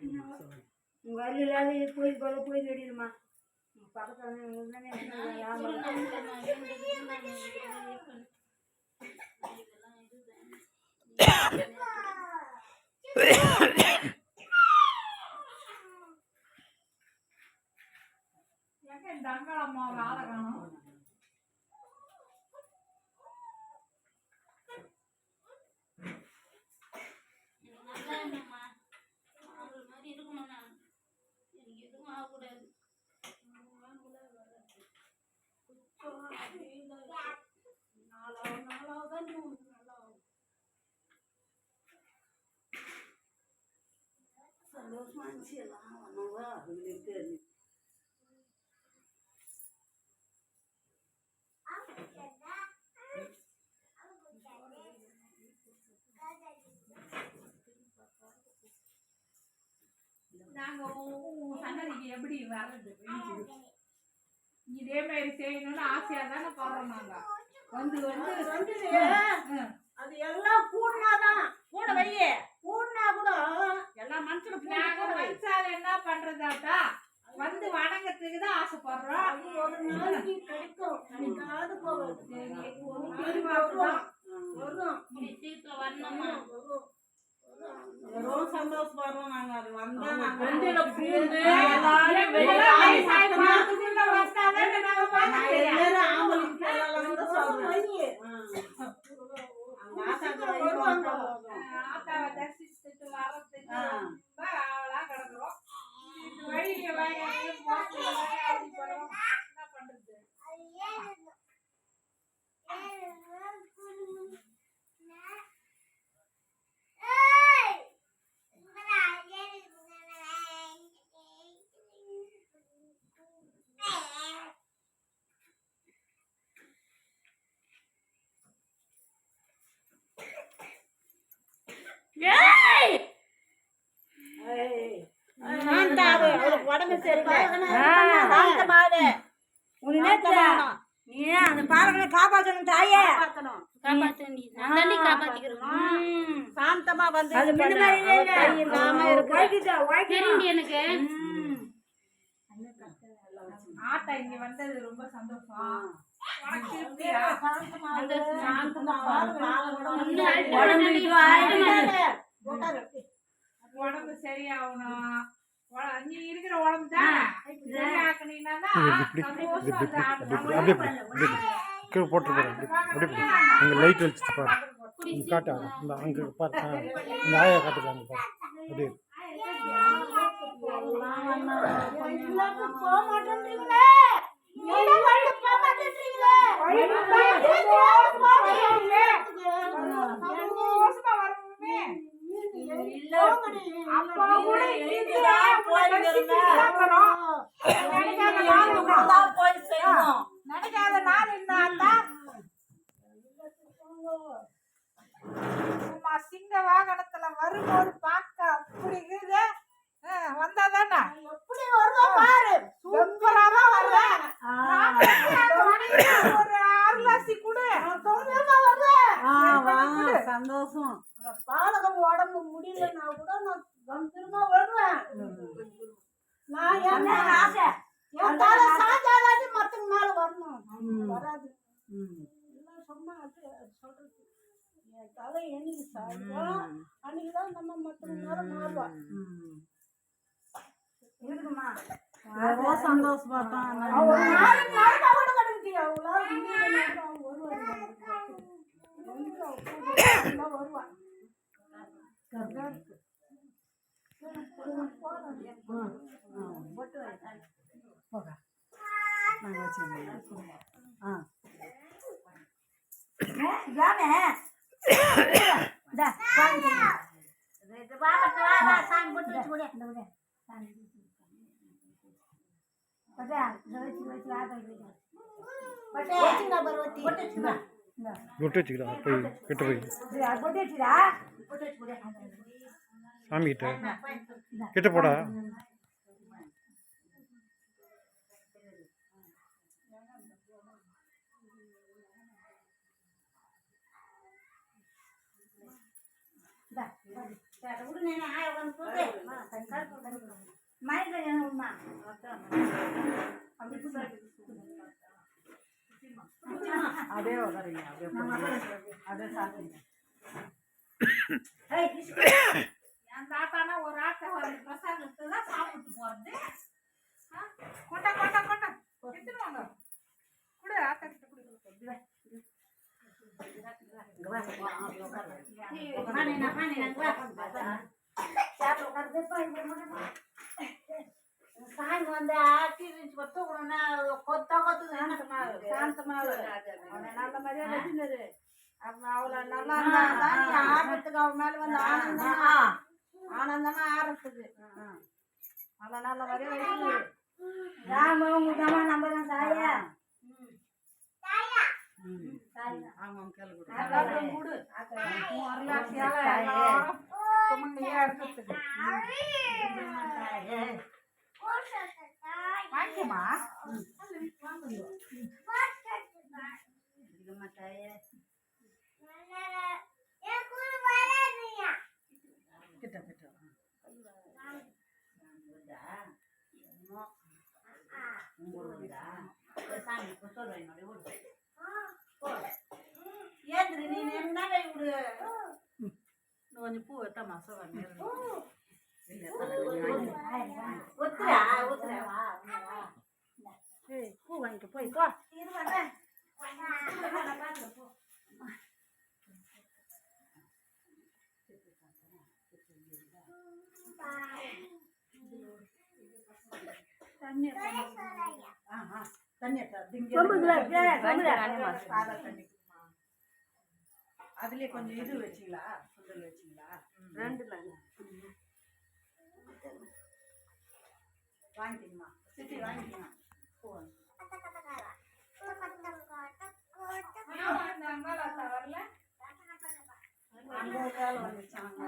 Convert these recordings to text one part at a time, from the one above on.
உங்கள் அள்ளி இல்லாத போய் போல போய் வெடிடுமா பக்கத்தில் தங்களம்மா வேலை காணும் சந்தோஷமா இருந்துச்சு எல்லாம் ஒன்றுவா அவங்களுக்கு நாங்க சன்னதிக்கு எப்படி வர்றது இதே மாதிரி செய்யணும்னு ஆசையா தானே போறோம் நாங்க வந்து அது எல்லாம் கூடனாதான் கூட வையே கூடனா கூட எல்லாம் மனுஷால என்ன பண்றதாட்டா வந்து வணங்கத்துக்கு தான் ஆசைப்படுறோம் ஒரு நாளைக்கு கிடைக்கும் கிடைக்காது போகுது வரும் சந்தோஷப்படுறோம் நாங்க அது வந்தா ஆத்தாவை தரிசிச்சுட்டு வர்றதுக்கு அவளா கிடக்குறோம் வழியில என்ன பண்றது உடம்பு சரியில்லை நீ அந்த பாலகனை காப்பாற்றணும் தாயே சாந்தமா வந்து எனக்கு ஆத்தா இங்க வந்தது ரொம்ப சந்தோஷம் உடம்பு சரியாகணும் நீ இருக்கிற உடம்பு தான் கீழே போட்டு அங்கே லைட் வச்சுட்டு பாரு காட்டா இந்த அங்கே பாரு இந்த ஆயா காட்டுக்காங்க பாரு அப்படியே போக மாட்டேன்றீங்களே நினைக்காத நாள் சிங்க வாகனத்துல வரும்போது பார்க்க அப்படி இருக்குது வந்தாதானே எப்படி வருவா பாரு சூப்பராதான் வருவேன் ஒரு அருளாசி கொடு சந்தோஷம் பாலகம் உடம்பு முடியலன்னா கூட நான் கம்பீரமா வருவேன் நான் என்ன ஆசை என் தலை சாஞ்சாதாண்டி மத்தவங்க மேல வரணும் வராது எல்லாம் சொன்னா அது சொல்றது என் தலை என்னைக்கு சாயும் அன்னைக்குதான் நம்ம மத்தவங்க மேல மாறுவோம் இருக்குமா சந்தோஷப்பட்டான் வருவான் விட்டு வச்சுக்கிறா போய் கிட்ட போய் சாமி கிட்ட கிட்ட போடா உடனே అదే ఒకరిని అదే సాధ్యం என் தாத்தானா ஒரு ஆட்டை பிரசாதத்துல சாப்பிட்டு போறது கொண்டா கொண்டா கொண்டா எடுத்துட்டு வாங்க குடு ஆட்டை கிட்ட குடு సాయం వంద ఆశీర్వించి కొట్టుకున్నా కొత్త కొత్త శాంతమాలు நல்ல மாதிரியா வச்சுனது அவளை நல்லா ஆரம்பத்துக்கு அவ மேல வந்து ஆனந்தமா ஆரம்பிச்சது அவளை நல்ல மாதிரியா வச்சுனது ராம உங்களுக்கு அம்மா நம்பதான் தாயா ஆமாம் கேள்வி கொடு வாங்கிமா ஏந்திரி நீ என்ன விடு கொஞ்சம் பூ வைத்த மாசம் ஒத்துறா ஒத்துறா பூ வாங்கிக்க போய் போ அதுலயே கொஞ்சம் இது வச்சிங்களா சுண்டல் வச்சிங்களா ரெண்டுல வாங்கிக்கணுமா சிட்டி வாங்கிக்கணும் வரல அந்த கால வந்துச்சாங்க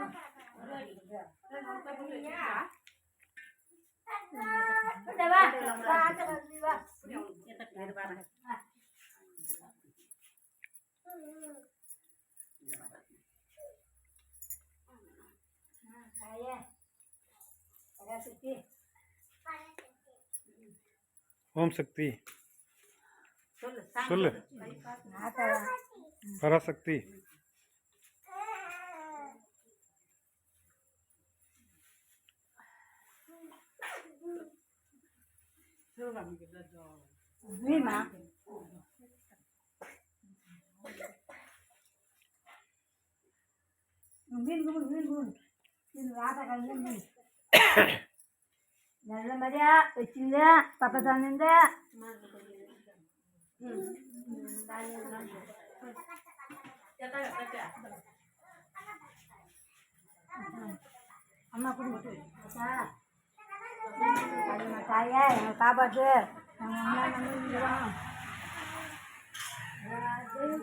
ஓம் சக்தி சொல்லு பராசக்தி மீனா நல்ல மாதிரியா வச்சுங்க பக்கத்துல இருந்து அம்மா குடும்பத்து தாயா எங்களை காப்பாற்று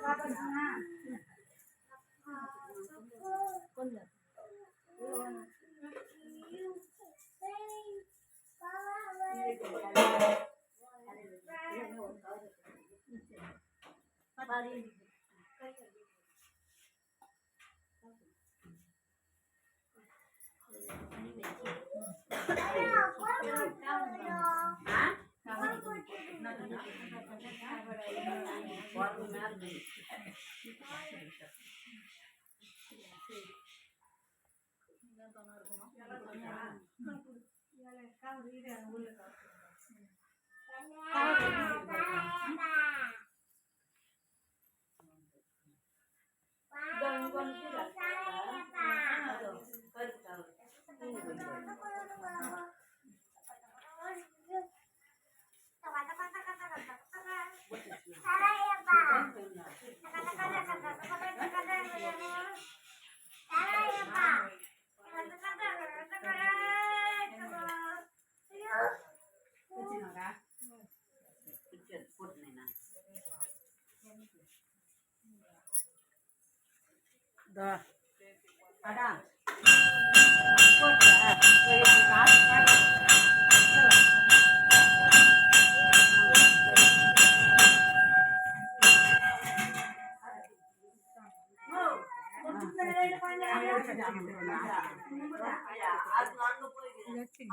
காப்பாற்றுங்க கொஞ்சம் அது வச்சு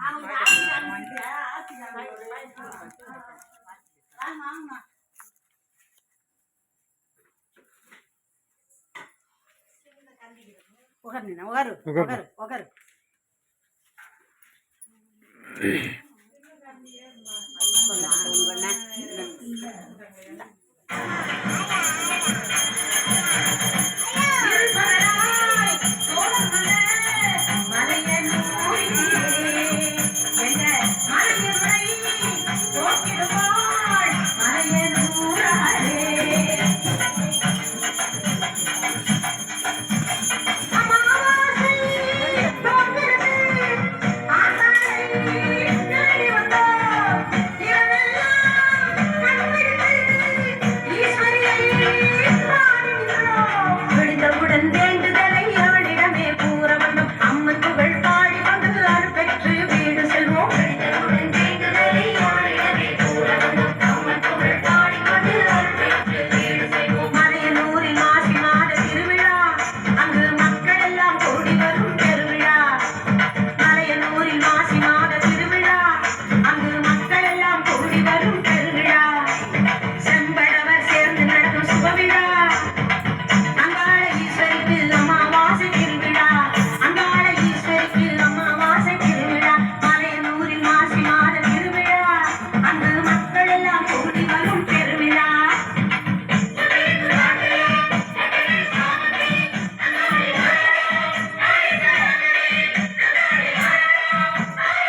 உகரு உகரு உகரு